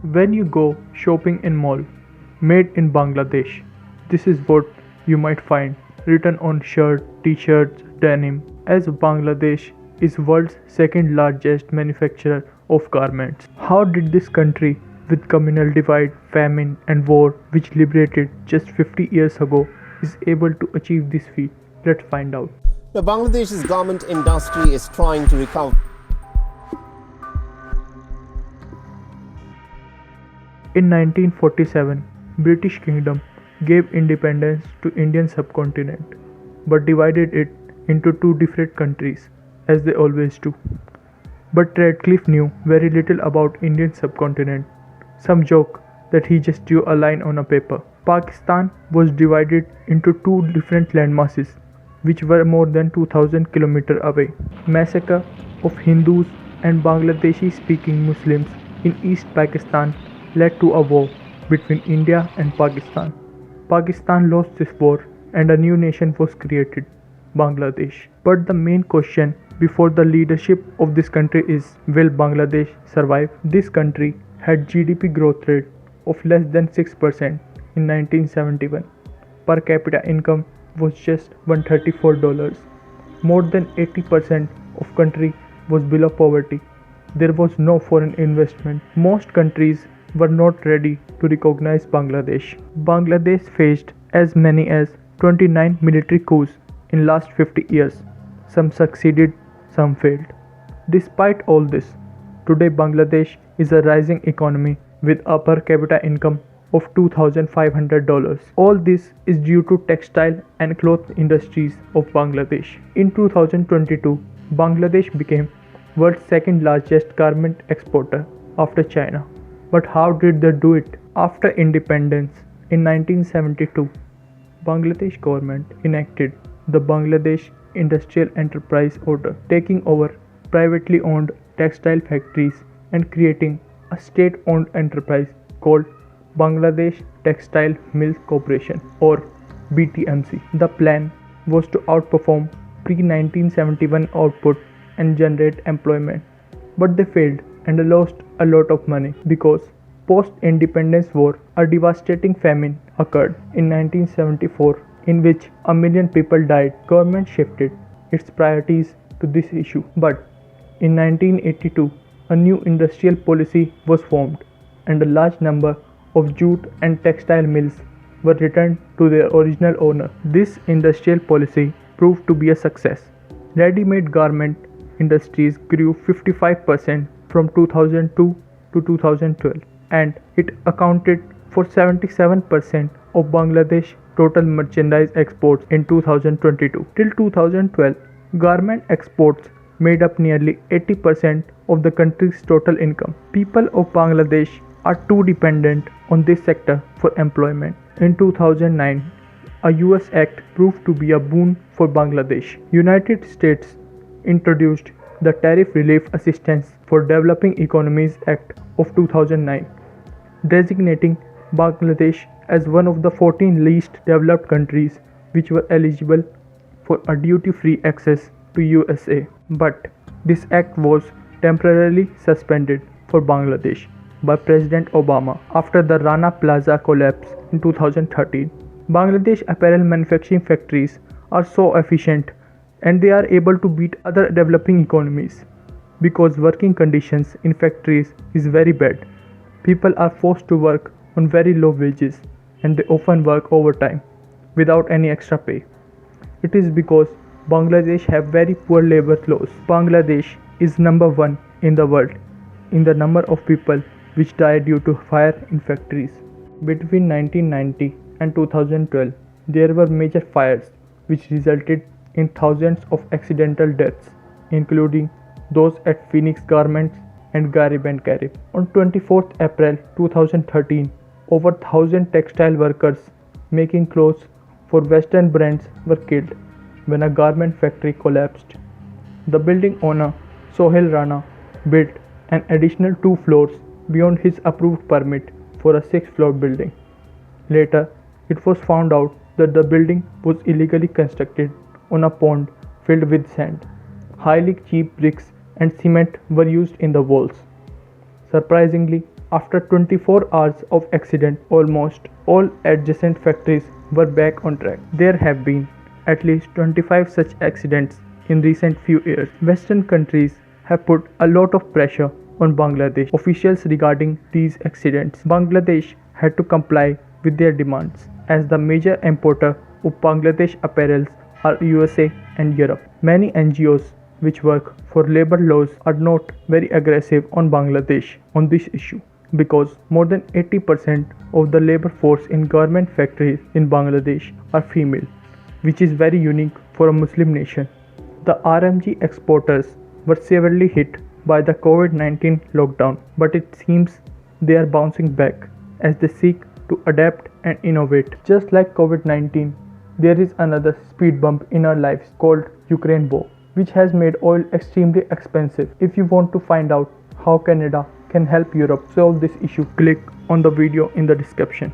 When you go shopping in mall, made in Bangladesh, this is what you might find written on shirt, t-shirts, denim. As Bangladesh is world's second largest manufacturer of garments. How did this country with communal divide, famine and war which liberated just 50 years ago is able to achieve this feat? Let's find out. Now, Bangladesh's garment industry is trying to recover. In 1947, British Kingdom gave independence to Indian subcontinent, but divided it into two different countries, as they always do. But Radcliffe knew very little about Indian subcontinent. Some joke that he just drew a line on a paper. Pakistan was divided into two different landmasses, which were more than 2000 kilometers away. Massacre of Hindus and Bangladeshi-speaking Muslims in East Pakistan led to a war between India and Pakistan. Pakistan lost this war and a new nation was created, Bangladesh. But the main question before the leadership of this country is, will Bangladesh survive? This country had GDP growth rate of less than 6% in 1971. Per capita income was just $134. More than 80% of country was below poverty. There was no foreign investment. Most countries were not ready to recognize Bangladesh. Bangladesh faced as many as 29 military coups in last 50 years. Some succeeded, some failed. Despite all this, today Bangladesh is a rising economy with a per capita income of $2,500. All this is due to textile and cloth industries of Bangladesh. In 2022, Bangladesh became world's second largest garment exporter after China. But how did they do it? After independence in 1972, Bangladesh government enacted the Bangladesh Industrial Enterprise Order, taking over privately owned textile factories and creating a state-owned enterprise called Bangladesh Textile Mills Corporation or BTMC. The plan was to outperform pre-1971 output and generate employment, but they failed and lost a lot of money because post-independence war a devastating famine occurred in 1974 in which a million people died. Government shifted its priorities to this issue, but in 1982 a new industrial policy was formed and a large number of jute and textile mills were returned to their original owner. This industrial policy proved to be a success. Ready-made garment industries grew 55% from 2002 to 2012 and it accounted for 77% of Bangladesh total merchandise exports in 2022. Till 2012, garment exports made up nearly 80% of the country's total income. People of Bangladesh are too dependent on this sector for employment. In 2009, a US act proved to be a boon for Bangladesh. United States introduced the Tariff Relief Assistance for Developing Economies Act of 2009, designating Bangladesh as one of the 14 least developed countries which were eligible for a duty-free access to USA. But this act was temporarily suspended for Bangladesh by President Obama after the Rana Plaza collapse in 2013. Bangladesh apparel manufacturing factories are so efficient and they are able to beat other developing economies because working conditions in factories is very bad. People are forced to work on very low wages and they often work overtime without any extra pay. It is because Bangladesh have very poor labor laws. Bangladesh is number 1 in the world in the number of people which die due to fire in factories. Between 1990 and 2012, there were major fires which resulted in thousands of accidental deaths, including those at Phoenix Garments and Garib and Carib. On 24th April 2013, over 1,000 textile workers making clothes for Western brands were killed when a garment factory collapsed. The building owner, Sohail Rana, built an additional 2 floors beyond his approved permit for a 6-floor building. Later, it was found out that the building was illegally constructed on a pond filled with sand. Highly cheap bricks and cement were used in the walls. Surprisingly, After 24 hours of accident, almost all adjacent factories were back on track. There have been at least 25 such accidents in recent few years. Western countries have put a lot of pressure on Bangladesh officials regarding these accidents. Bangladesh had to comply with their demands as the major importer of Bangladesh apparels are USA and Europe. Many NGOs which work for labor laws are not very aggressive on Bangladesh on this issue because more than 80% of the labor force in garment factories in Bangladesh are female, which is very unique for a Muslim nation. The RMG exporters were severely hit by the COVID-19 lockdown, but it seems they are bouncing back as they seek to adapt and innovate. Just like COVID-19, there is another speed bump in our lives called Ukraine war, which has made oil extremely expensive. If you want to find out how Canada can help Europe solve this issue, click on the video in the description.